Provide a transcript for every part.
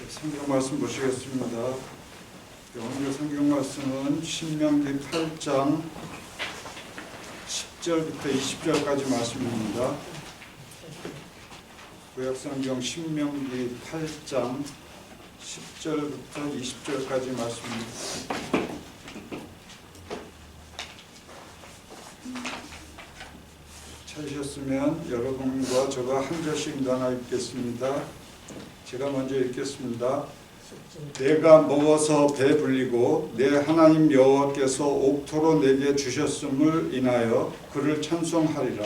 성경 말씀 보시겠습니다. 오늘 성경 말씀은 신명기 8장 10절부터 20절까지 말씀입니다. 구약성경 신명기 8장 10절부터 20절까지 말씀입니다. 찾으셨으면 여러분과 저가 한 절씩 나눠 읽겠습니다. 제가 먼저 읽겠습니다. 내가 먹어서 배불리고 내 하나님 여호와께서 옥토로 내게 주셨음을 인하여 그를 찬송하리라.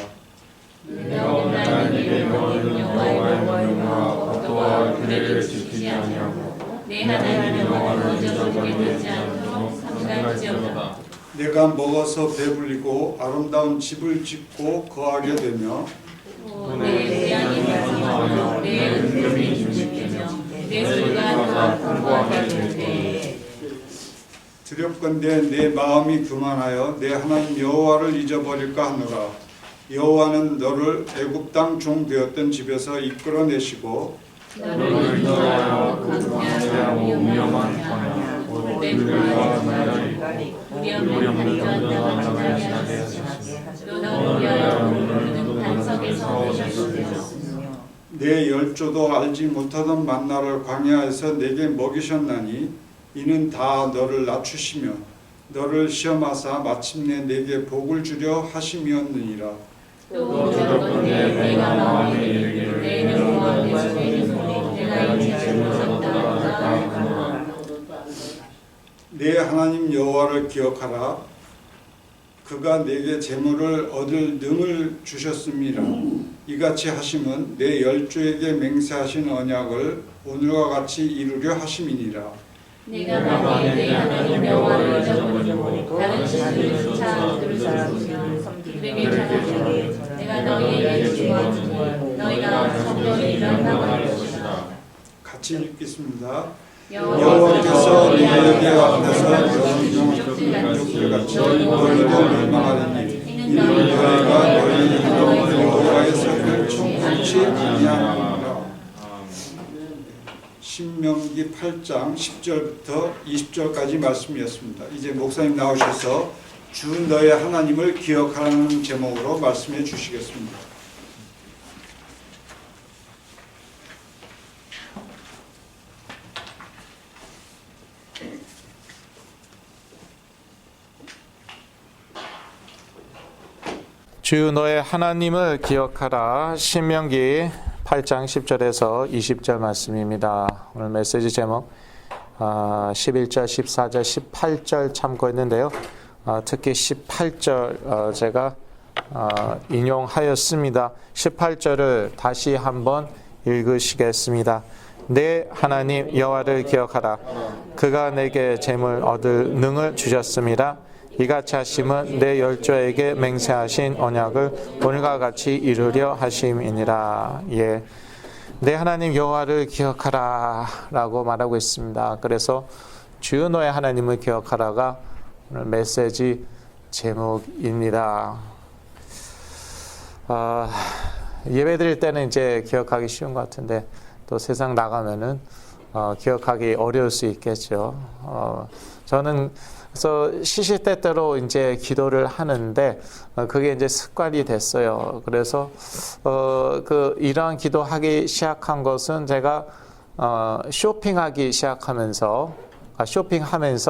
내가 오늘 내게 먹은 여호와의 명령과 법도와 규례를 지키지 아니하고 내 하나님 여호와를 잊어버리게 되지 않도록 삼가할지어다. 내가 먹어서 배불리고 아름다운 집을 짓고 거하게 되며 내 우양이 번성하며 내 은금이 중식되며 내 술과 풍부하게 될 때에 두렵건대 내 마음이 교만하여 내 하나님 여호와를 잊어버릴까 하노라. 여호와는 너를 애굽 땅 종 되었던 집에서 이끌어내시고 너를 인도하여 강대하고 위험한 광야 곧 물과 나를 우리없는 전당을 지나게 하시고 또 너를 위하여 부르는 반석에서 오셨으며 내 열조도 알지 못하던 만나를 광야에서 내게 먹이셨나니 이는 다 너를 낮추시며 너를 시험하사 마침내 내게 복을 주려 하심이었느니라. 또 두렵건대 내가 마음에 이르기를 내 여호와께서 내가 이제 젊어졌다 하노라. 내 하나님 여호와를 기억하라. 그가 내게 재물을 얻을 능을 주셨음이라. 이같이 하심은 내 열조에게 맹세하신 언약을 오늘과 같이 이루려 하심이니라. 내가 만일 내 하나님 여호와를 잊어버리고 다른 신들을 쫓아 그를 섬기며 그에게 전하기를 내가 너희에게 주었으니 너희가 성전이 멸망할 것이다. 같이 읽겠습니다. 여호와께서 너희에게 앞에서 영적들같이 너희도 멸망하리니 이는 너희가 너희 여호와의 을 청하지 아니하니라. 신명기 8장 10절부터 20절까지 말씀이었습니다. 이제 목사님 나오셔서 주 너의 하나님을 기억하라는 제목으로 말씀해 주시겠습니다. 주 너의 하나님을 기억하라. 신명기 8장 10절에서 20절 말씀입니다. 오늘 메시지 제목 11절, 14절, 18절 참고했는데요. 특히 18절 제가 인용하였습니다. 18절을 다시 한번 읽으시겠습니다. 내 하나님 여호와를 기억하라. 그가 내게 재물 얻을 능을 주셨습니다. 이같이 하심은 내 열조에게 맹세하신 언약을 오늘과 같이 이루려 하심이니라. 예, 내 하나님 여호와를 기억하라 라고 말하고 있습니다. 그래서 주 너의 하나님을 기억하라가 오늘 메시지 제목입니다. 예배 드릴 때는 이제 기억하기 쉬운 것 같은데 또 세상 나가면은 기억하기 어려울 수 있겠죠. 저는 그래서 시시때때로 이제 기도를 하는데 그게 이제 습관이 됐어요. 그래서 이러한 기도하기 시작한 것은 제가 쇼핑하기 시작하면서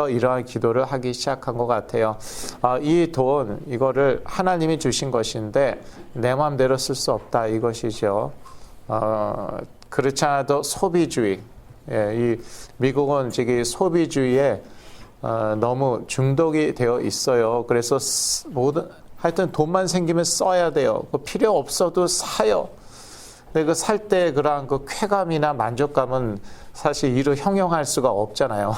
이러한 기도를 하기 시작한 것 같아요. 이 돈 이거를 하나님이 주신 것인데 내 마음대로 쓸 수 없다 이것이죠. 그렇지 않아도 소비주의, 이 미국은 저기 소비주의에 너무 중독이 되어 있어요. 그래서 하여튼 돈만 생기면 써야 돼요. 필요 없어도 사요. 근데 그 살 때 그러한 그 쾌감이나 만족감은 사실 이루 형용할 수가 없잖아요.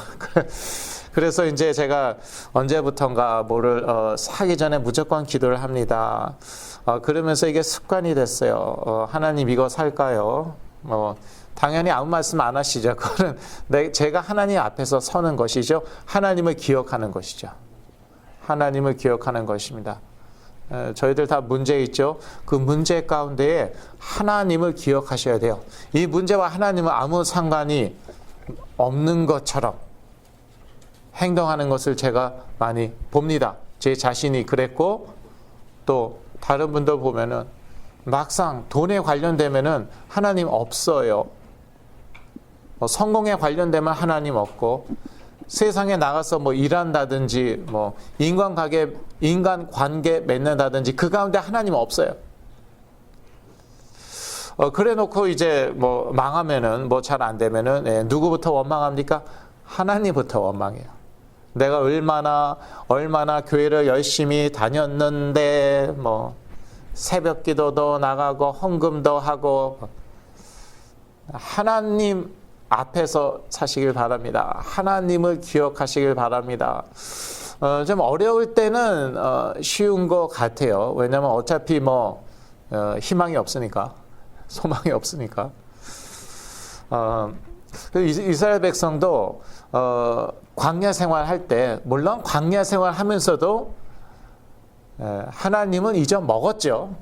그래서 이제 제가 언제부턴가 뭐를 사기 전에 무조건 기도를 합니다. 그러면서 이게 습관이 됐어요. 하나님 이거 살까요? 당연히 아무 말씀 안 하시죠. 그거는 제가 하나님 앞에서 서는 것이죠. 하나님을 기억하는 것이죠. 하나님을 기억하는 것입니다. 저희들 다 문제 있죠. 그 문제 가운데에 하나님을 기억하셔야 돼요. 이 문제와 하나님은 아무 상관이 없는 것처럼 행동하는 것을 제가 많이 봅니다. 제 자신이 그랬고 또 다른 분들 보면은 막상 돈에 관련되면은 하나님 없어요. 성공에 관련되면 하나님 없고, 세상에 나가서 뭐 일한다든지 뭐 인간 관계 맺는다든지 그 가운데 하나님 없어요. 그래 놓고 이제 뭐 망하면은 뭐 잘 안 되면은 누구부터 원망합니까? 하나님부터 원망해요. 내가 얼마나 교회를 열심히 다녔는데 뭐 새벽 기도도 나가고 헌금도 하고. 하나님 앞에서 사시길 바랍니다. 하나님을 기억하시길 바랍니다. 좀 어려울 때는 쉬운 것 같아요. 왜냐하면 어차피 뭐 희망이 없으니까, 소망이 없으니까. 이스라엘 백성도 광야 생활할 때, 물론 광야 생활하면서도 하나님은 잊어먹었죠.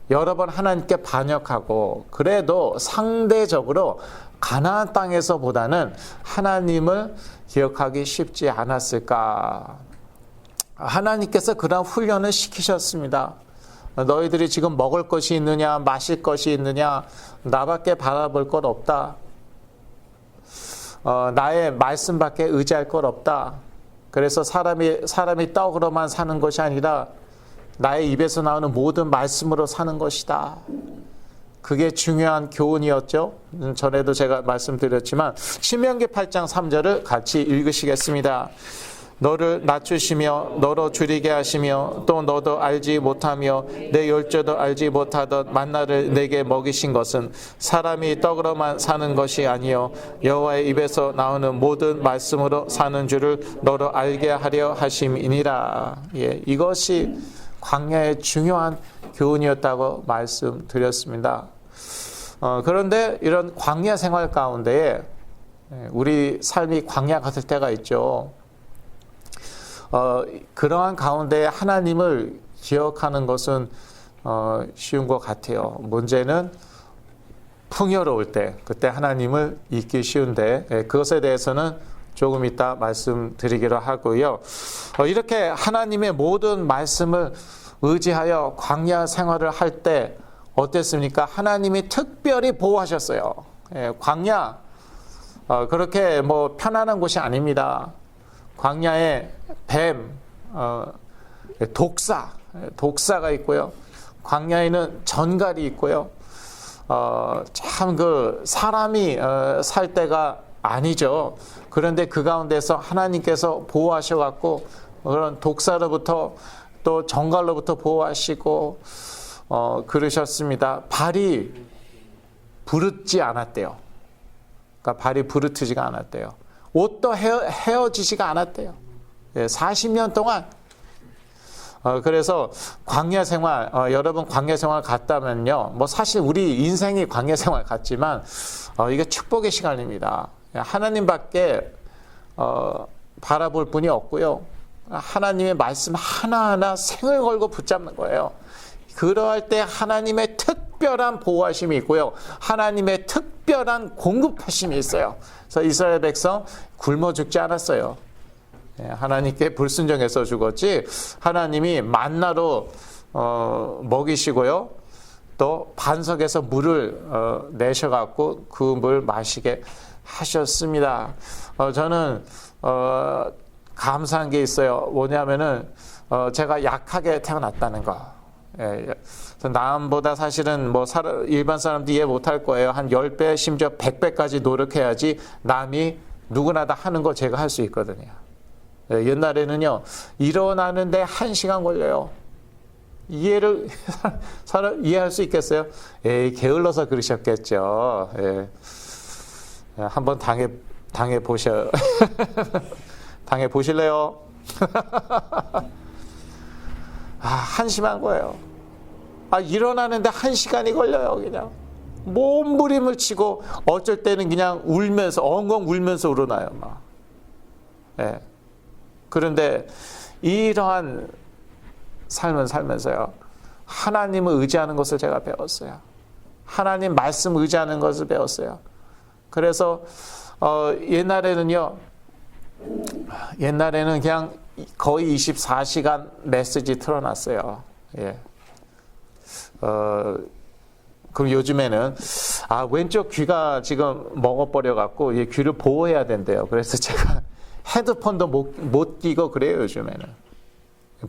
여러 번 하나님께 반역하고, 그래도 상대적으로 가나안 땅에서보다는 하나님을 기억하기 쉽지 않았을까. 하나님께서 그런 훈련을 시키셨습니다. 너희들이 지금 먹을 것이 있느냐, 마실 것이 있느냐, 나밖에 바라볼 것 없다. 나의 말씀밖에 의지할 것 없다. 그래서 사람이 떡으로만 사는 것이 아니라 나의 입에서 나오는 모든 말씀으로 사는 것이다. 그게 중요한 교훈이었죠. 전에도 제가 말씀드렸지만 신명기 8장 3절을 같이 읽으시겠습니다. 너를 낮추시며 너로 줄이게 하시며 또 너도 알지 못하며 내 열조도 알지 못하던 만나를 내게 먹이신 것은 사람이 떡으로만 사는 것이 아니요 여호와의 입에서 나오는 모든 말씀으로 사는 줄을 너로 알게 하려 하심이니라. 이것이 광야의 중요한 교훈이었다고 말씀드렸습니다. 그런데 이런 광야 생활 가운데에 우리 삶이 광야 같을 때가 있죠. 그러한 가운데 하나님을 기억하는 것은 쉬운 것 같아요. 문제는 풍요로울 때, 그때 하나님을 잊기 쉬운데 그것에 대해서는 조금 이따 말씀드리기로 하고요. 이렇게 하나님의 모든 말씀을 의지하여 광야 생활을 할 때 어땠습니까? 하나님이 특별히 보호하셨어요. 광야 그렇게 뭐 편안한 곳이 아닙니다. 광야에 뱀, 독사가 있고요. 광야에는 전갈이 있고요. 참 사람이 살 때가 아니죠. 그런데 그 가운데서 하나님께서 보호하셔갖고 그런 독사로부터 또 전갈로부터 보호하시고 그러셨습니다. 발이 부르지 않았대요. 그러니까 발이 부르트지가 않았대요. 옷도 헤어지지가 않았대요. 40년 동안. 그래서 광야 생활, 여러분 광야 생활 갔다면요. 뭐 사실 우리 인생이 광야 생활 같지만 이게 축복의 시간입니다. 하나님밖에 바라볼 분이 없고요. 하나님의 말씀 하나하나 생을 걸고 붙잡는 거예요. 그러할 때 하나님의 특별한 보호하심이 있고요. 하나님의 특별한 공급하심이 있어요. 그래서 이스라엘 백성 굶어 죽지 않았어요. 하나님께 불순종해서 죽었지 하나님이 만나로 먹이시고요. 또 반석에서 물을 내셔갖고 그 물 마시게 하셨습니다. 저는 감사한 게 있어요. 뭐냐면은 제가 약하게 태어났다는 거. 남보다 사실은 뭐 일반 사람도 이해 못할 거예요. 한 10배 심지어 100배까지 노력해야지 남이 누구나 다 하는 거 제가 할 수 있거든요. 옛날에는요 일어나는데 1시간 걸려요. 이해할 수 있겠어요? 게을러서 그러셨겠죠. 한번 당해 보실래요? 한심한 거예요. 일어나는데 1시간이 걸려요. 그냥 몸부림을 치고 어쩔 때는 그냥 울면서 엉엉 울면서 일어나요. 막. 그런데 이러한 삶을 살면서요 하나님을 의지하는 것을 제가 배웠어요. 하나님 말씀 의지하는 것을 배웠어요. 그래서 옛날에는 그냥 거의 24시간 메시지 틀어놨어요. 예. 그럼 요즘에는 왼쪽 귀가 지금 먹어버려갖고 이 귀를 보호해야 된대요. 그래서 제가 헤드폰도 못 끼고 그래요, 요즘에는.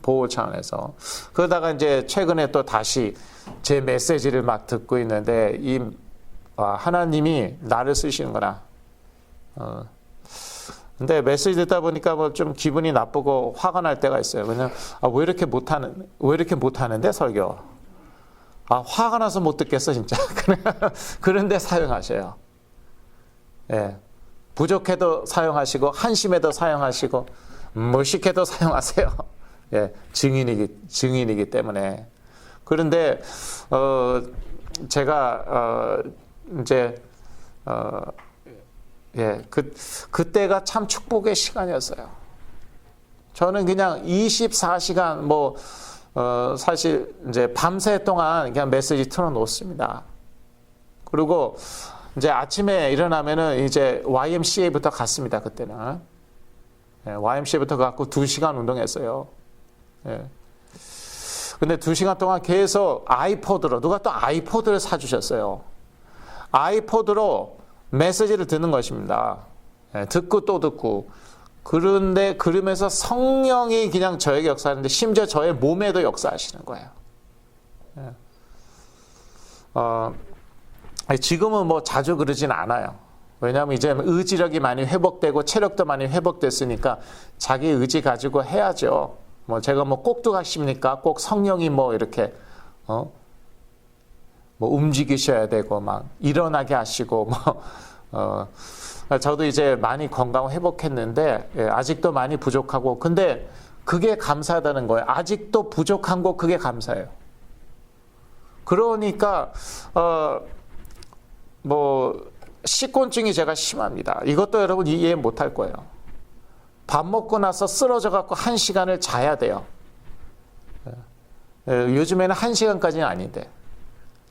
보호 차원에서. 그러다가 이제 최근에 또 다시 제 메시지를 막 듣고 있는데 하나님이 나를 쓰시는구나. 근데 메시지 듣다 보니까 뭐 좀 기분이 나쁘고 화가 날 때가 있어요. 왜냐면 왜 이렇게 못하는데 설교. 화가 나서 못 듣겠어 진짜. 그런데 사용하셔요. 예, 부족해도 사용하시고 한심해도 사용하시고 무식해도 사용하세요. 예, 증인이기 때문에. 그런데 제가 이제 그때가 참 축복의 시간이었어요. 저는 그냥 24시간 사실 이제 밤새 동안 그냥 메시지 틀어놓습니다. 그리고 이제 아침에 일어나면은 이제 YMCA부터 갔습니다. 그때는 YMCA부터 갖고 2시간 운동했어요. 근데 2시간 동안 계속 아이포드로 누가 또 아이포드를 사주셨어요. 아이포드로 메시지를 듣는 것입니다. 듣고 또 듣고. 그런데 그러면서 성령이 그냥 저에게 역사하는데 심지어 저의 몸에도 역사하시는 거예요. 지금은 자주 그러진 않아요. 왜냐하면 이제 의지력이 많이 회복되고 체력도 많이 회복됐으니까 자기 의지 가지고 해야죠. 제가 꼭두각십니까? 꼭 성령이 이렇게 움직이셔야 되고 막 일어나게 하시고 저도 이제 많이 건강 회복했는데 아직도 많이 부족하고 근데 그게 감사하다는 거예요. 아직도 부족한 거 그게 감사해요. 그러니까 식곤증이 제가 심합니다. 이것도 여러분 이해 못할 거예요. 밥 먹고 나서 쓰러져 갖고 1시간을 자야 돼요. 요즘에는 1시간까지는 아닌데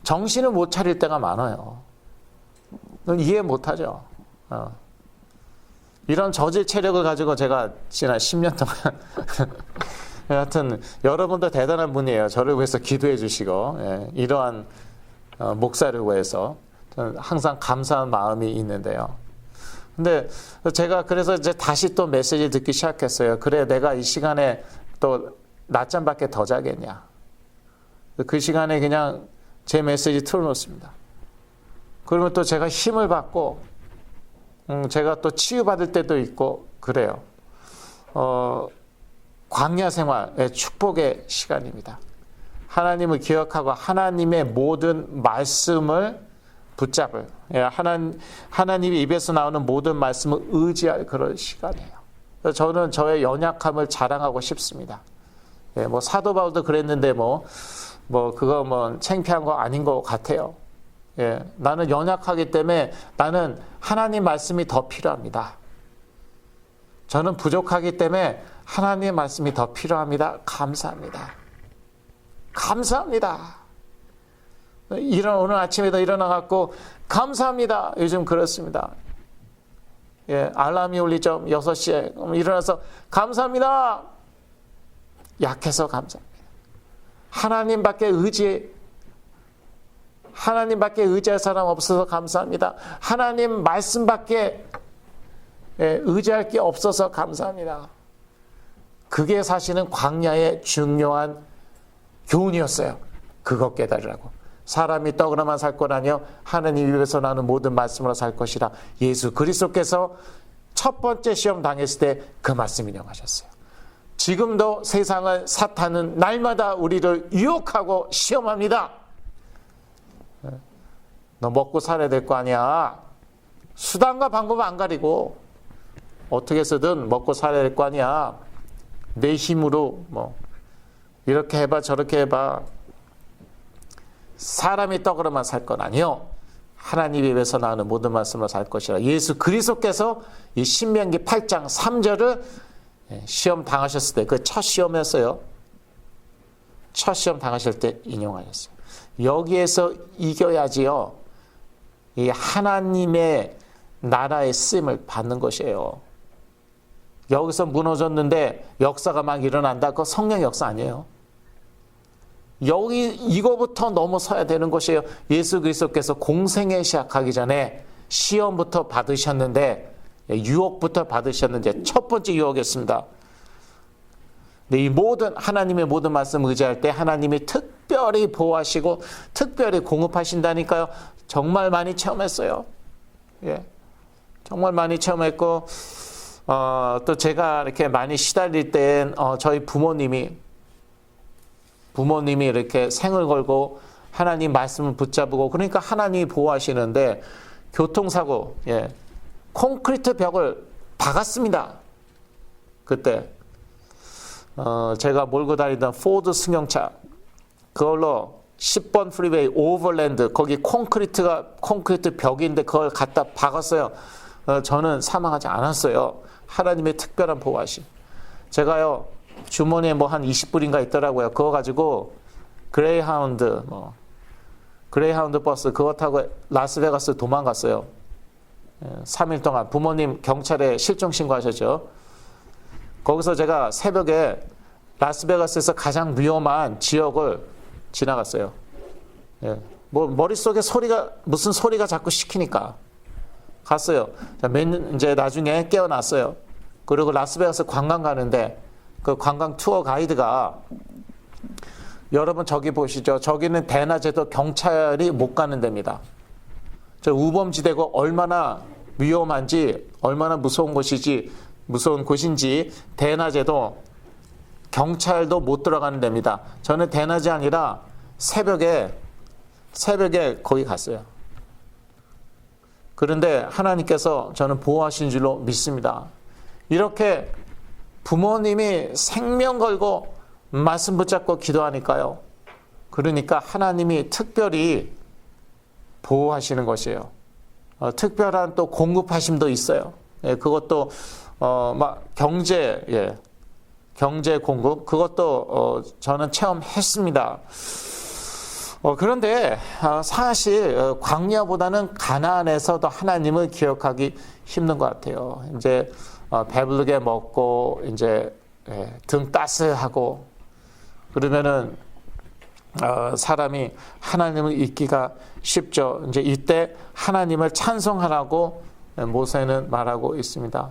정신을 못 차릴 때가 많아요. 이해 못하죠. 이런 저질 체력을 가지고 제가 지난 10년 동안 하여튼 여러분도 대단한 분이에요. 저를 위해서 기도해 주시고 이러한 목사를 위해서 저는 항상 감사한 마음이 있는데요. 근데 제가 그래서 이제 다시 또 메시지 듣기 시작했어요. 그래 내가 이 시간에 또 낮잠밖에 더 자겠냐. 그 시간에 그냥 제 메시지 틀어놓습니다. 그러면 또 제가 힘을 받고 제가 또 치유받을 때도 있고 그래요. 광야 생활의 축복의 시간입니다. 하나님을 기억하고 하나님의 모든 말씀을 붙잡을 하나님의 입에서 나오는 모든 말씀을 의지할 그런 시간이에요. 저는 저의 연약함을 자랑하고 싶습니다. 사도 바울도 그랬는데 그거 창피한 거 아닌 것 같아요. 나는 연약하기 때문에 나는 하나님 말씀이 더 필요합니다. 저는 부족하기 때문에 하나님의 말씀이 더 필요합니다. 감사합니다. 감사합니다. 오늘 아침에도 일어나갖고 감사합니다. 요즘 그렇습니다. 알람이 울리죠. 6시에 일어나서 감사합니다. 약해서 감사합니다. 하나님밖에 의지할 사람 없어서 감사합니다. 하나님 말씀밖에 의지할 게 없어서 감사합니다. 그게 사실은 광야의 중요한 교훈이었어요. 그것 깨달으라고. 사람이 떡으로만 살 것 아니요 하나님 입에서 나오는 모든 말씀으로 살 것이라. 예수 그리스도께서 첫 번째 시험 당했을 때 그 말씀 인용하셨어요. 지금도 세상은 사탄은 날마다 우리를 유혹하고 시험합니다. 너 먹고 살아야 될 거 아니야. 수단과 방법을 안 가리고 어떻게 해서든 먹고 살아야 될 거 아니야. 내 힘으로 이렇게 해봐 저렇게 해봐. 사람이 떡으로만 살 건 아니요 하나님 입에서 나오는 모든 말씀으로 살 것이라. 예수 그리스도께서 이 신명기 8장 3절을 시험 당하셨을 때 그 첫 시험이었어요. 첫 시험 당하실 때 인용하셨어요. 여기에서 이겨야지요. 이 하나님의 나라의 쓰임을 받는 것이에요. 여기서 무너졌는데 역사가 막 일어난다. 그거 성령 역사 아니에요. 이거부터 넘어서야 되는 것이에요. 예수 그리스도께서 공생애 시작하기 전에 시험부터 받으셨는데, 유혹부터 받으셨는데, 첫 번째 유혹이었습니다. 이 하나님의 모든 말씀 의지할 때 하나님이 특별히 보호하시고 특별히 공급하신다니까요. 정말 많이 체험했어요. 예. 정말 많이 체험했고, 또 제가 이렇게 많이 시달릴 땐, 저희 부모님이 이렇게 생을 걸고 하나님 말씀을 붙잡고, 그러니까 하나님이 보호하시는데, 교통사고, 예. 콘크리트 벽을 박았습니다. 그때. 제가 몰고 다니던 포드 승용차, 그걸로 10번 프리웨이 오버랜드, 거기 콘크리트 벽인데 그걸 갖다 박았어요. 저는 사망하지 않았어요. 하나님의 특별한 보호하심. 제가요, 주머니에 뭐 한 20불인가 있더라고요. 그거 가지고 그레이하운드 버스 그거 타고 라스베가스 도망갔어요. 3일 동안 부모님 경찰에 실종 신고하셨죠. 거기서 제가 새벽에 라스베가스에서 가장 위험한 지역을 지나갔어요. 예. 뭐 머릿속에 무슨 소리가 자꾸 시키니까 갔어요. 이제 나중에 깨어났어요. 그리고 라스베가스 관광 가는데 그 관광 투어 가이드가, 여러분 저기 보시죠. 저기는 대낮에도 경찰이 못 가는 데입니다. 저 우범지대고 얼마나 위험한지, 얼마나 무서운 곳인지 대낮에도 경찰도 못 들어가는 데입니다. 저는 대낮이 아니라 새벽에 거기 갔어요. 그런데 하나님께서 저는 보호하신 줄로 믿습니다. 이렇게 부모님이 생명 걸고 말씀 붙잡고 기도하니까요. 그러니까 하나님이 특별히 보호하시는 것이에요. 특별한 또 공급하심도 있어요. 예, 그것도 막 경제 공급, 그것도 저는 체험했습니다. 그런데 사실 광야보다는 가나안에서도 하나님을 기억하기 힘든 것 같아요. 이제 배부르게 먹고 이제 등 따스하고 그러면은 사람이 하나님을 잊기가 쉽죠. 이제 이때 하나님을 찬송하라고 모세는 말하고 있습니다.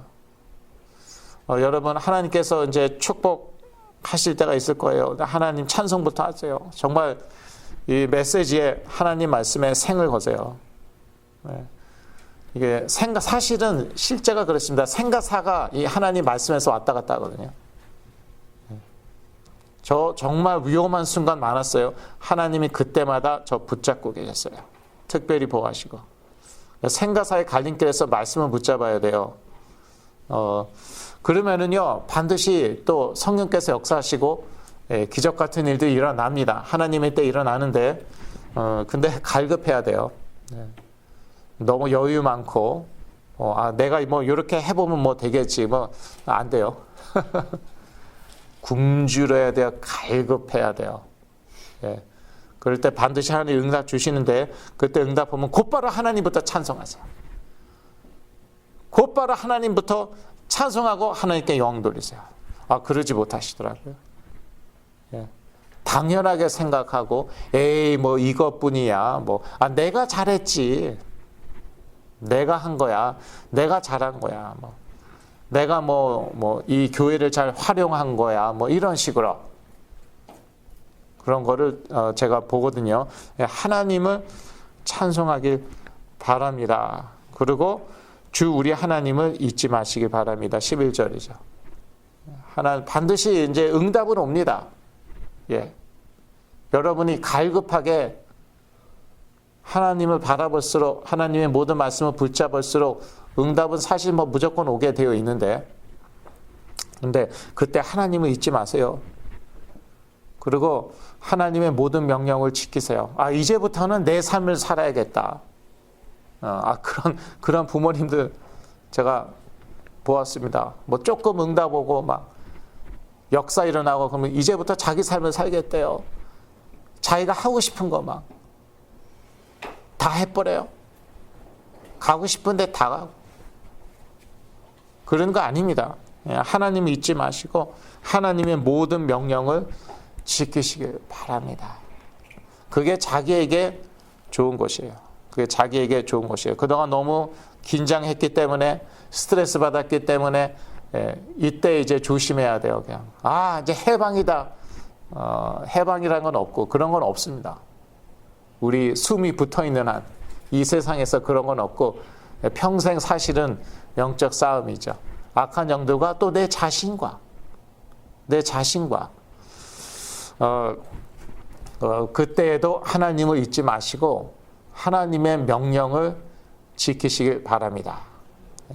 여러분, 하나님께서 이제 축복하실 때가 있을 거예요. 하나님 찬송부터 하세요. 정말 이 메시지에 하나님 말씀에 생을 거세요. 이게 사실은 실제가 그렇습니다. 생과 사가 이 하나님 말씀에서 왔다 갔다 하거든요. 저 정말 위험한 순간 많았어요. 하나님이 그때마다 저 붙잡고 계셨어요. 특별히 보호하시고. 생과 사의 갈림길에서 말씀을 붙잡아야 돼요. 그러면은요, 반드시 또 성령께서 역사하시고, 기적 같은 일들이 일어납니다. 하나님의 때 일어나는데, 근데 갈급해야 돼요. 너무 여유 많고, 내가 뭐 이렇게 해보면 뭐 되겠지. 뭐, 안 돼요. 굶주려야 돼요. 갈급해야 돼요. 예. 그럴 때 반드시 하나님 응답 주시는데, 그때 응답 보면 곧바로 하나님부터 찬송하세요. 곧바로 하나님부터 찬송하고 하나님께 영광 돌리세요. 그러지 못하시더라고요. 예. 당연하게 생각하고, 에이, 뭐 이것뿐이야. 뭐, 내가 잘했지. 내가 한 거야. 내가 잘한 거야. 뭐. 내가 이 교회를 잘 활용한 거야. 뭐 이런 식으로. 그런 거를 제가 보거든요. 하나님을 찬송하길 바랍니다. 그리고 주 우리 하나님을 잊지 마시길 바랍니다. 11절이죠. 반드시 이제 응답은 옵니다. 예. 여러분이 갈급하게 하나님을 바라볼수록, 하나님의 모든 말씀을 붙잡을수록 응답은 사실 뭐 무조건 오게 되어 있는데, 근데 그때 하나님을 잊지 마세요. 그리고 하나님의 모든 명령을 지키세요. 이제부터는 내 삶을 살아야겠다. 그런 부모님들 제가 보았습니다. 뭐 조금 응답 오고 막 역사 일어나고 그러면 이제부터 자기 삶을 살겠대요. 자기가 하고 싶은 거 막 다 해버려요. 가고 싶은데 다 가고. 그런 거 아닙니다. 하나님을 잊지 마시고 하나님의 모든 명령을 지키시길 바랍니다. 그게 자기에게 좋은 것이에요. 그게 자기에게 좋은 것이에요. 그동안 너무 긴장했기 때문에 스트레스 받았기 때문에 이때 이제 조심해야 돼요. 그냥 이제 해방이다. 해방이라는 건 없고 그런 건 없습니다. 우리 숨이 붙어 있는 한 이 세상에서 그런 건 없고 평생 사실은 영적 싸움이죠. 악한 영들과 또 내 자신과 그때에도 하나님을 잊지 마시고 하나님의 명령을 지키시길 바랍니다.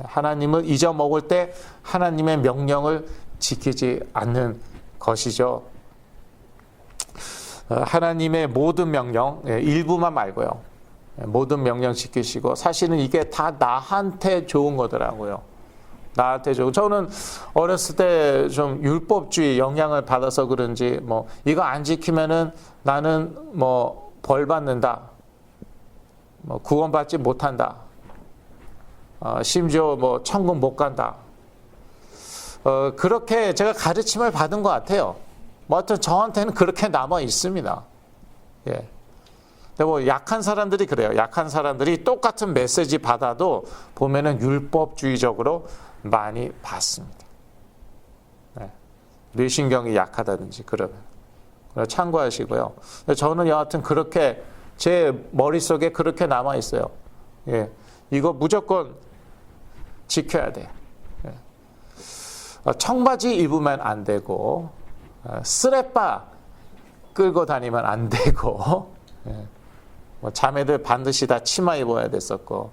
하나님을 잊어먹을 때 하나님의 명령을 지키지 않는 것이죠. 하나님의 모든 명령, 일부만 말고요. 모든 명령 지키시고 사실은 이게 다 나한테 좋은 거더라고요. 나한테 좋은. 저는 어렸을 때 좀 율법주의 영향을 받아서 그런지 이거 안 지키면은 나는 벌 받는다. 구원받지 못한다. 심지어 천국 못 간다. 그렇게 제가 가르침을 받은 것 같아요. 하여튼 저한테는 그렇게 남아 있습니다. 예. 근데 약한 사람들이 그래요. 약한 사람들이 똑같은 메시지 받아도 보면은 율법주의적으로 많이 받습니다. 네. 뇌신경이 약하다든지 그러면 참고하시고요. 저는 여하튼 그렇게 제 머릿속에 그렇게 남아 있어요. 예. 이거 무조건 지켜야 돼. 예. 청바지 입으면 안 되고 쓰레빠 끌고 다니면 안 되고 예. 자매들 반드시 다 치마 입어야 됐었고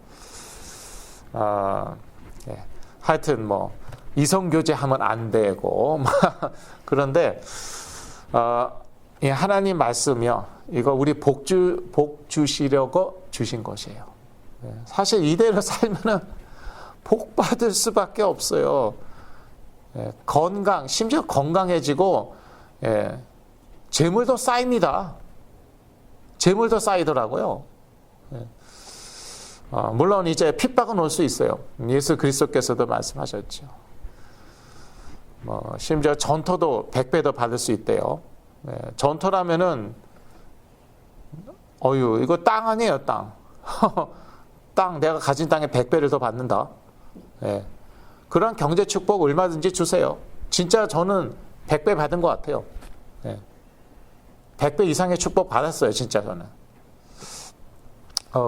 예. 하여튼 이성교제 하면 안 되고 그런데 이 하나님 말씀이요. 이거 우리 복 주시려고 주신 것이에요. 예. 사실 이대로 살면은 복 받을 수밖에 없어요. 예. 심지어 건강해지고 예. 재물도 쌓입니다. 재물도 쌓이더라고요. 예. 물론 이제 핍박은 올 수 있어요. 예수 그리스도께서도 말씀하셨죠. 심지어 전토도 100배 더 받을 수 있대요. 예. 전토라면은 이거 땅 아니에요, 땅. 땅, 내가 가진 땅에 100배를 더 받는다. 예. 그런 경제 축복 얼마든지 주세요. 진짜 저는 100배 받은 것 같아요. 예. 100배 이상의 축복 받았어요, 진짜 저는.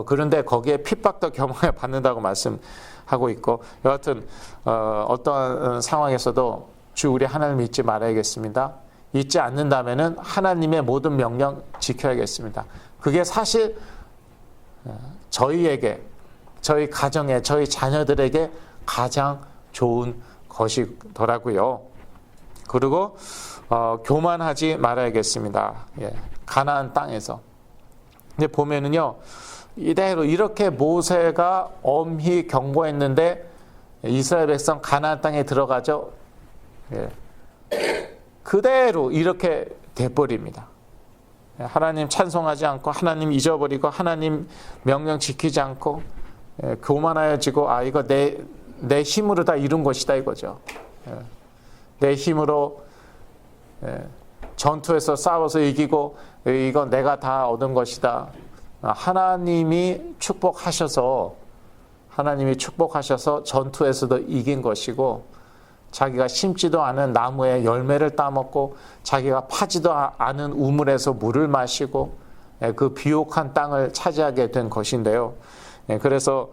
그런데 거기에 핍박도 겸하여 받는다고 말씀하고 있고, 여하튼, 어떠한 상황에서도 주 우리 하나님 잊지 말아야겠습니다. 잊지 않는다면은 하나님의 모든 명령 지켜야겠습니다. 그게 사실 저희에게, 저희 가정에, 저희 자녀들에게 가장 좋은 것이더라고요. 그리고 교만하지 말아야겠습니다. 예, 가나안 땅에서. 근데 보면은요, 이대로 이렇게 모세가 엄히 경고했는데 이스라엘 백성 가나안 땅에 들어가죠. 예, 그대로 이렇게 돼버립니다. 하나님 찬송하지 않고 하나님 잊어버리고 하나님 명령 지키지 않고 교만하여지고 이거 내 힘으로 다 이룬 것이다 이거죠. 내 힘으로 전투에서 싸워서 이기고 이건 내가 다 얻은 것이다. 하나님이 축복하셔서 전투에서도 이긴 것이고 자기가 심지도 않은 나무의 열매를 따먹고 자기가 파지도 않은 우물에서 물을 마시고 그 비옥한 땅을 차지하게 된 것인데요. 그래서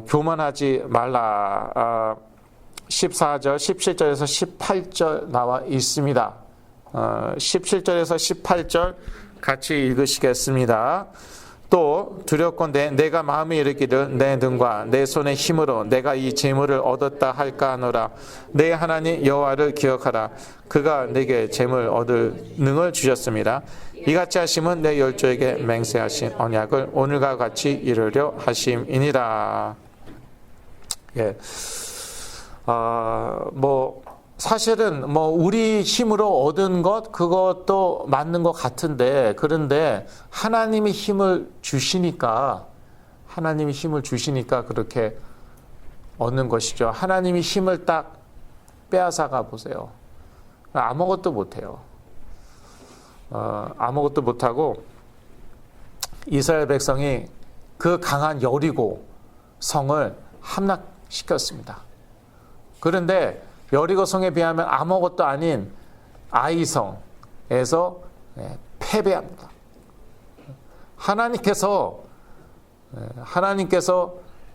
교만하지 말라. 14절, 17절에서 18절 나와 있습니다. 17절에서 18절 같이 읽으시겠습니다. 또 두렵건대 내가 마음에 이르기를 내 등과 내 손의 힘으로 내가 이 재물을 얻었다 할까 하노라. 내 하나님 여호와를 기억하라. 그가 내게 재물 얻을 능을 주셨습니다. 이같이 하심은 내 열조에게 맹세하신 언약을 오늘과 같이 이루려 하심이니라. 예. 사실은 우리 힘으로 얻은 것 그것도 맞는 것 같은데 그런데 하나님이 힘을 주시니까 그렇게 얻는 것이죠. 하나님이 힘을 딱 빼앗아가 보세요. 아무것도 못해요. 아무것도 못하고 이스라엘 백성이 그 강한 여리고 성을 함락시켰습니다. 그런데 여리고 성에 비하면 아무것도 아닌 아이성에서 패배합니다. 하나님께서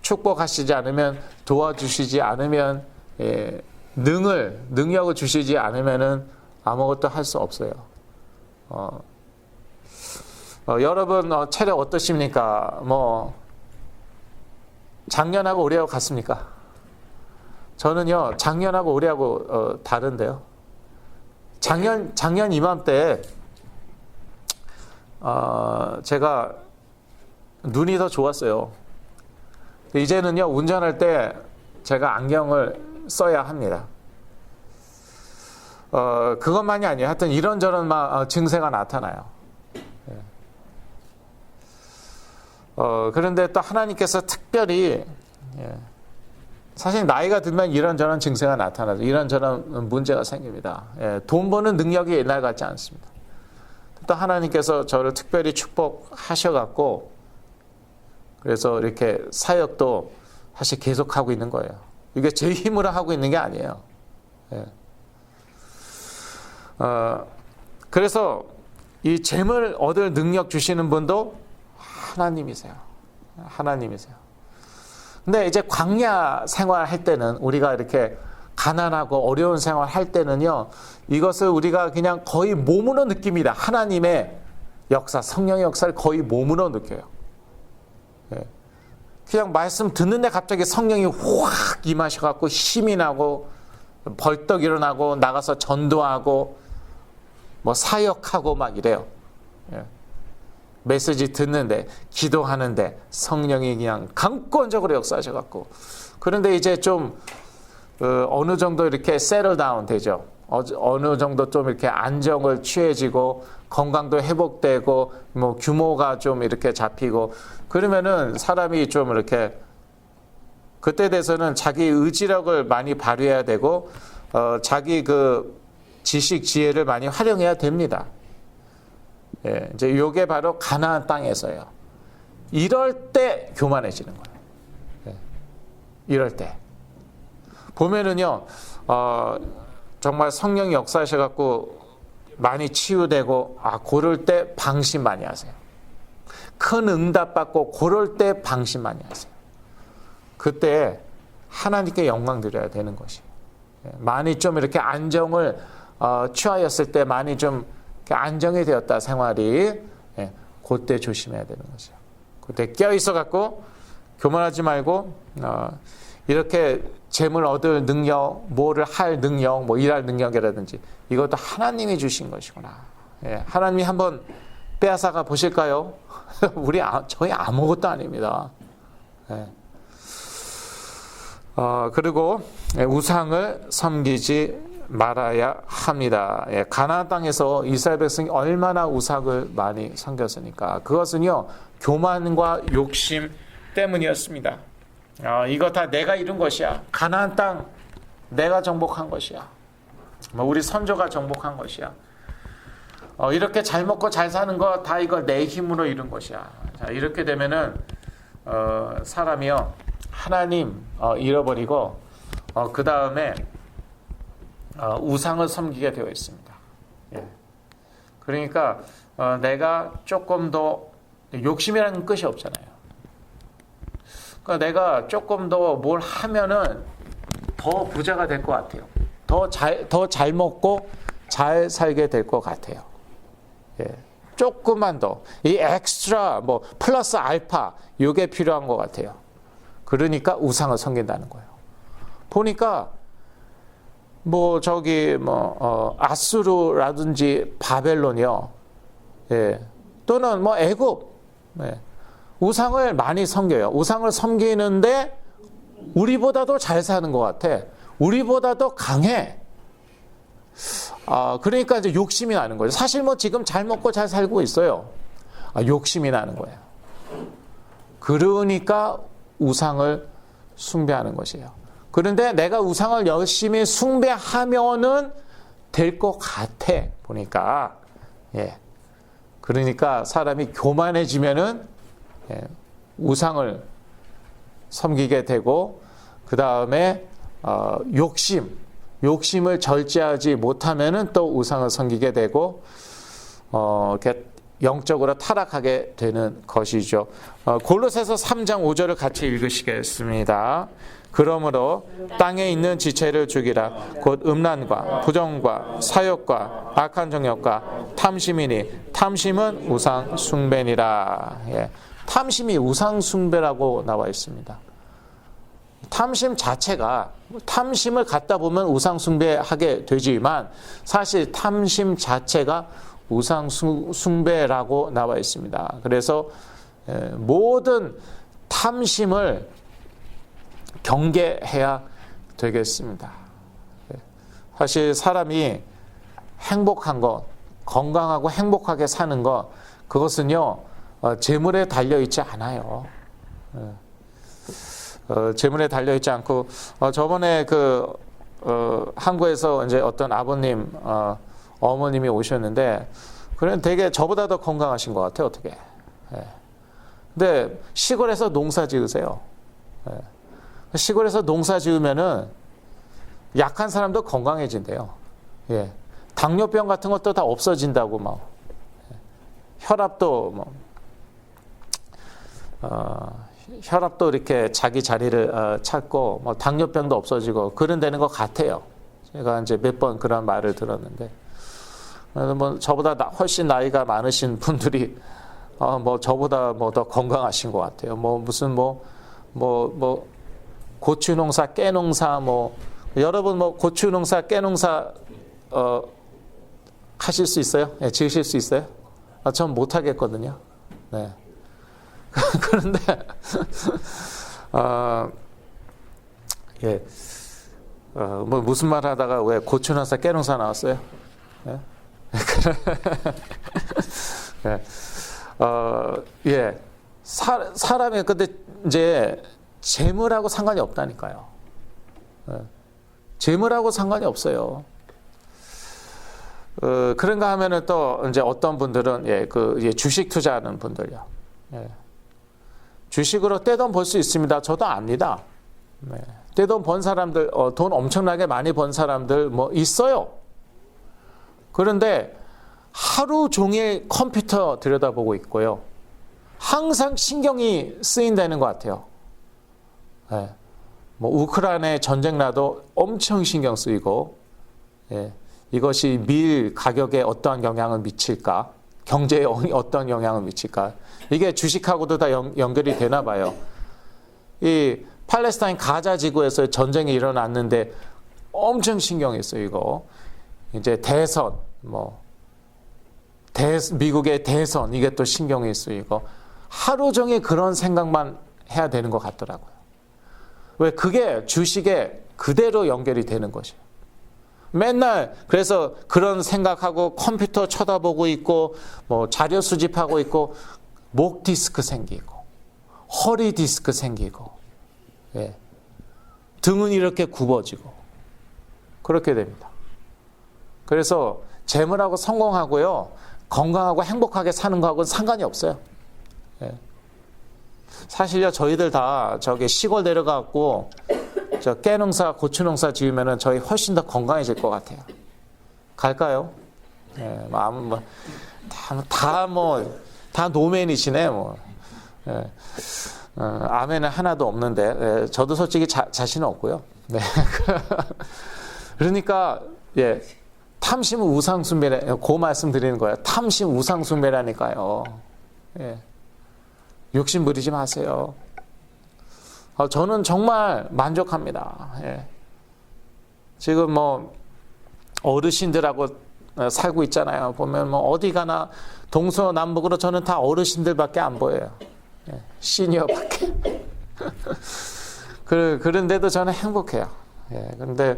축복하시지 않으면, 도와주시지 않으면, 능력을 주시지 않으면은 아무것도 할 수 없어요. 여러분 체력 어떠십니까? 작년하고 올해하고 같습니까? 저는요 작년하고 올해하고 다른데요. 작년 이맘때 제가 눈이 더 좋았어요. 이제는요 운전할 때 제가 안경을 써야 합니다. 그것만이 아니에요. 하여튼 이런저런 증세가 나타나요. 그런데 또 하나님께서 특별히, 사실 나이가 들면 이런저런 증세가 나타나죠. 이런저런 문제가 생깁니다. 돈 버는 능력이 옛날 같지 않습니다. 또 하나님께서 저를 특별히 축복하셔갖고, 그래서 이렇게 사역도 사실 계속하고 있는 거예요. 이게 제 힘으로 하고 있는 게 아니에요. 그래서 이 재물 얻을 능력 주시는 분도 하나님이세요. 근데 이제 광야 생활할 때는, 우리가 이렇게 가난하고 어려운 생활 할 때는요, 이것을 우리가 그냥 거의 몸으로 느낍니다. 하나님의 역사, 성령의 역사를 거의 몸으로 느껴요. 그냥 말씀 듣는데 갑자기 성령이 확 임하셔갖고 힘이 나고 벌떡 일어나고 나가서 전도하고 사역하고 막 이래요. 메시지 듣는데, 기도하는데 성령이 그냥 강권적으로 역사하셔갖고. 그런데 이제 좀 어느 정도 이렇게 settle down 되죠. 어느 정도 좀 이렇게 안정을 취해지고 건강도 회복되고 규모가 좀 이렇게 잡히고 그러면은 사람이 좀 이렇게, 그때 돼서는 자기 의지력을 많이 발휘해야 되고 자기 그 지식 지혜를 많이 활용해야 됩니다. 이제 이게 바로 가나안 땅에서요. 이럴 때 교만해지는 거예요. 이럴 때 보면은요, 정말 성령이 역사하셔갖고 많이 치유되고, 그럴 때 방심 많이 하세요. 큰 응답 받고 그럴 때 방심 많이 하세요. 그때 하나님께 영광 드려야 되는 것이에요. 많이 좀 이렇게 안정을 취하였을 때, 많이 좀 안정이 되었다 생활이, 그때 조심해야 되는 거죠. 그때 껴있어 갖고 교만하지 말고, 이렇게 재물 얻을 능력, 뭐를 할 능력, 일할 능력이라든지 이것도 하나님이 주신 것이구나. 하나님이 한번 빼앗아가 보실까요? 저희 아무것도 아닙니다. 그리고 우상을 섬기지 말아야 합니다. 가나안 땅에서 이스라엘 백성이 얼마나 우상을 많이 섬겼으니까. 그것은요 교만과 욕심 때문이었습니다. 이거 다 내가 이룬 것이야. 가나안 땅 내가 정복한 것이야. 우리 선조가 정복한 것이야. 이렇게 잘 먹고 잘 사는 거 다 이거 내 힘으로 이룬 것이야. 자, 이렇게 되면은 사람이요 하나님 잃어버리고 그 다음에 우상을 섬기게 되어 있습니다. 그러니까 내가 조금 더, 욕심이라는 끝이 없잖아요. 그러니까 내가 조금 더 뭘 하면은 더 부자가 될 것 같아요. 더 잘 먹고 잘 살게 될 것 같아요. 조금만 더, 이 엑스트라 플러스 알파 이게 필요한 것 같아요. 그러니까 우상을 섬긴다는 거예요. 보니까 아수르라든지 바벨론이요, 또는 애굽, 우상을 많이 섬겨요. 우상을 섬기는데 우리보다도 잘 사는 것 같아. 우리보다도 강해. 그러니까 이제 욕심이 나는 거죠. 사실 지금 잘 먹고 잘 살고 있어요. 욕심이 나는 거예요. 그러니까 우상을 숭배하는 것이에요. 그런데 내가 우상을 열심히 숭배하면은 될 것 같아 보니까. 예. 그러니까 사람이 교만해지면은 우상을 섬기게 되고, 그 다음에 욕심을 절제하지 못하면은 또 우상을 섬기게 되고, 이렇게 영적으로 타락하게 되는 것이죠. 골로새서 3장 5절을 같이 읽으시겠습니다. 그러므로 땅에 있는 지체를 죽이라. 곧 음란과 부정과 사욕과 악한 정욕과 탐심이니 탐심은 우상 숭배니라. 예. 탐심이 우상 숭배라고 나와 있습니다. 탐심 자체가, 탐심을 갖다 보면 우상 숭배하게 되지만 사실 탐심 자체가 우상 숭배라고 나와 있습니다. 그래서 모든 탐심을 경계해야 되겠습니다. 사실 사람이 행복한 것, 건강하고 행복하게 사는 것, 그것은요 재물에 달려 있지 않아요. 재물에 달려 있지 않고, 저번에 한국에서 이제 어떤 아버님, 어머님이 오셨는데, 그런 되게 저보다 더 건강하신 것 같아요, 어떻게. 근데 시골에서 농사 지으세요. 시골에서 농사 지으면은 약한 사람도 건강해진대요. 예. 당뇨병 같은 것도 다 없어진다고 막. 혈압도 혈압도 이렇게 자기 자리를 찾고, 뭐 당뇨병도 없어지고 그런다는 것 같아요. 제가 이제 몇 번 그런 말을 들었는데, 뭐 저보다 훨씬 나이가 많으신 분들이 뭐 저보다 뭐 더 건강하신 것 같아요. 뭐 무슨 고추 농사, 깨 농사, 여러분 고추 농사, 깨 농사 하실 수 있어요? 네, 지으실 수 있어요? 전 못 하겠거든요. 네. 그런데 예. 무슨 말 하다가 왜 고추 농사, 깨 농사 나왔어요? 예. 예. 예. 사람이 근데 이제 재물하고 상관이 없다니까요. 예. 재물하고 상관이 없어요. 그런가 하면은 또 이제 어떤 분들은 주식 투자하는 분들요. 예. 주식으로 떼돈 벌 수 있습니다. 저도 압니다. 네. 떼돈 번 사람들, 돈 엄청나게 많이 번 사람들 있어요. 그런데 하루 종일 컴퓨터 들여다보고 있고요. 항상 신경이 쓰인다는 것 같아요. 예. 우크라이나에 전쟁 나도 엄청 신경 쓰이고, 예. 이것이 밀 가격에 어떠한 영향을 미칠까? 경제에 어떤 영향을 미칠까? 이게 주식하고도 다 연결이 되나 봐요. 이 팔레스타인 가자 지구에서 전쟁이 일어났는데 엄청 신경이 쓰이고, 이제 대선, 미국의 대선, 이게 또 신경이 쓰이고, 하루 종일 그런 생각만 해야 되는 것 같더라고요. 왜? 그게 주식에 그대로 연결이 되는 것이에요. 맨날 그래서 그런 생각하고 컴퓨터 쳐다보고 있고, 자료 수집하고 있고, 목 디스크 생기고, 허리 디스크 생기고, 예. 등은 이렇게 굽어지고, 그렇게 됩니다. 그래서 재물하고 성공하고요, 건강하고 행복하게 사는 거하고는 상관이 없어요. 예. 사실요, 저희들 다 저기 시골 내려가고 저 깨농사, 고추농사 지으면은 저희 훨씬 더 건강해질 것 같아요. 갈까요? 예, 다 노맨이시네, 예. 아멘은 하나도 없는데, 예, 저도 솔직히 자신은 없고요. 네. 그러니까, 예, 탐심은 우상숭배래, 그 말씀 드리는 거예요. 탐심 우상숭배라니까요. 예. 욕심 부리지 마세요. 저는 정말 만족합니다. 예. 지금 어르신들하고 살고 있잖아요. 보면 어디 가나 동서남북으로 저는 다 어르신들밖에 안 보여요. 예. 시니어밖에. 그런데도 저는 행복해요. 예. 그런데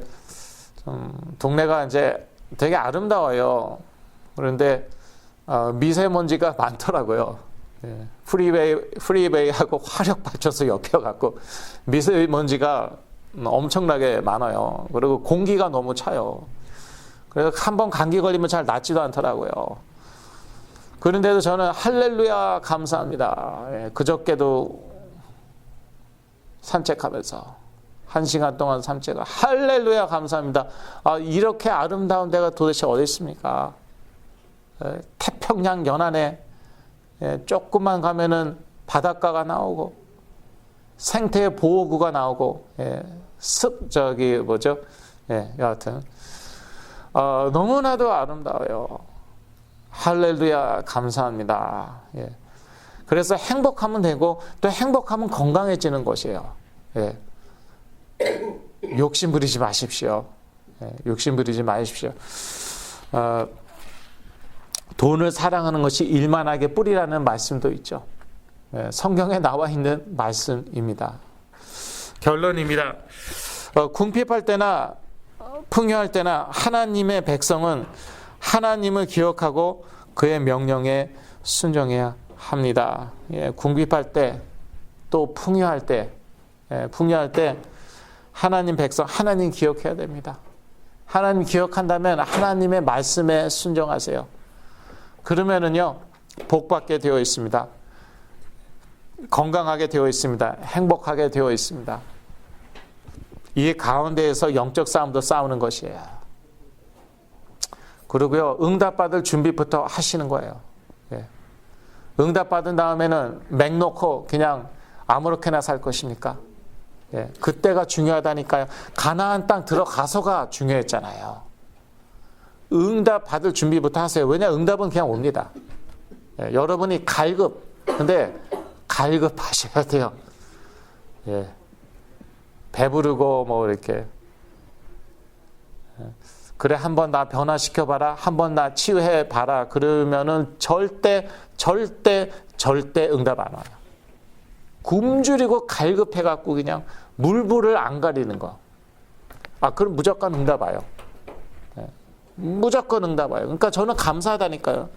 동네가 이제 되게 아름다워요. 그런데 미세먼지가 많더라고요. 프리웨이하고 화력 받쳐서 엮여갖고 미세먼지가 엄청나게 많아요. 그리고 공기가 너무 차요. 그래서 한번 감기 걸리면 잘 낫지도 않더라고요. 그런데도 저는 할렐루야 감사합니다. 그저께도 산책하면서 1시간 동안 산책을 할렐루야 감사합니다. 이렇게 아름다운 데가 도대체 어디 있습니까? 태평양 연안에 조금만 가면은 바닷가가 나오고 생태 보호구가 나오고 여하튼 너무나도 아름다워요. 할렐루야 감사합니다. 그래서 행복하면 되고 또 행복하면 건강해지는 것이에요. 욕심 부리지 마십시오. 욕심 부리지 마십시오. 돈을 사랑하는 것이 일만하게 뿌리라는 말씀도 있죠. 성경에 나와 있는 말씀입니다. 결론입니다. 궁핍할 때나 풍요할 때나 하나님의 백성은 하나님을 기억하고 그의 명령에 순종해야 합니다. 궁핍할 때 또 풍요할 때 하나님 백성 하나님 기억해야 됩니다. 하나님 기억한다면 하나님의 말씀에 순종하세요. 그러면은요 복받게 되어 있습니다. 건강하게 되어 있습니다. 행복하게 되어 있습니다. 이 가운데에서 영적 싸움도 싸우는 것이에요. 그리고요 응답받을 준비부터 하시는 거예요. 응답받은 다음에는 맥 놓고 그냥 아무렇게나 살 것입니까? 그때가 중요하다니까요. 가나안 땅 들어가서가 중요했잖아요. 응답 받을 준비부터 하세요. 왜냐 응답은 그냥 옵니다. 여러분이 근데 갈급하셔야 돼요. 배부르고 뭐 이렇게 그래 한번 나 변화시켜봐라, 한번 나 치유해봐라 그러면은 절대 응답 안 와요. 굶주리고 갈급해갖고 그냥 물불을 안 가리는 거. 그럼 무조건 응답 와요. 무조건 응답 와요. 그러니까 저는 감사하다니까요.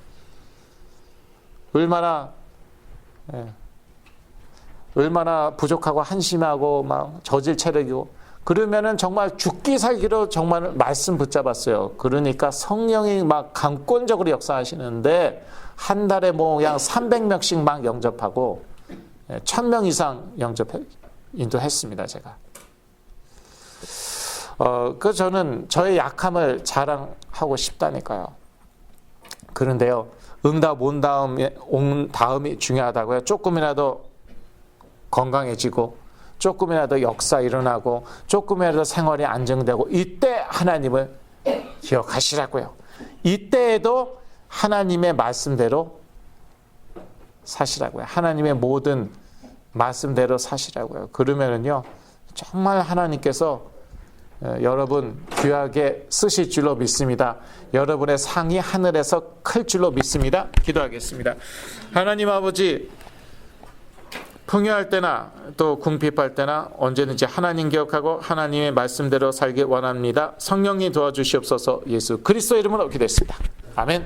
얼마나 부족하고 한심하고 막 저질 체력이고 그러면은 정말 죽기 살기로 정말 말씀 붙잡았어요. 그러니까 성령이 막 강권적으로 역사하시는데 한 달에 뭐 그냥 300명씩 막 영접하고 1000명 이상 인도했습니다, 제가. 그 저는 저의 약함을 자랑하고 싶다니까요. 그런데요, 응답 온 다음이 중요하다고요. 조금이라도 건강해지고, 조금이라도 역사 일어나고, 조금이라도 생활이 안정되고, 이때 하나님을 기억하시라고요. 이때에도 하나님의 말씀대로 사시라고요. 하나님의 모든 말씀대로 사시라고요. 그러면은요, 정말 하나님께서 여러분 귀하게 쓰실 줄로 믿습니다. 여러분의 상이 하늘에서 클 줄로 믿습니다. 기도하겠습니다. 하나님 아버지, 풍요할 때나 또 궁핍할 때나 언제든지 하나님 기억하고 하나님의 말씀대로 살길 원합니다. 성령님 도와주시옵소서. 예수 그리스도 이름으로 기도했습니다. 아멘.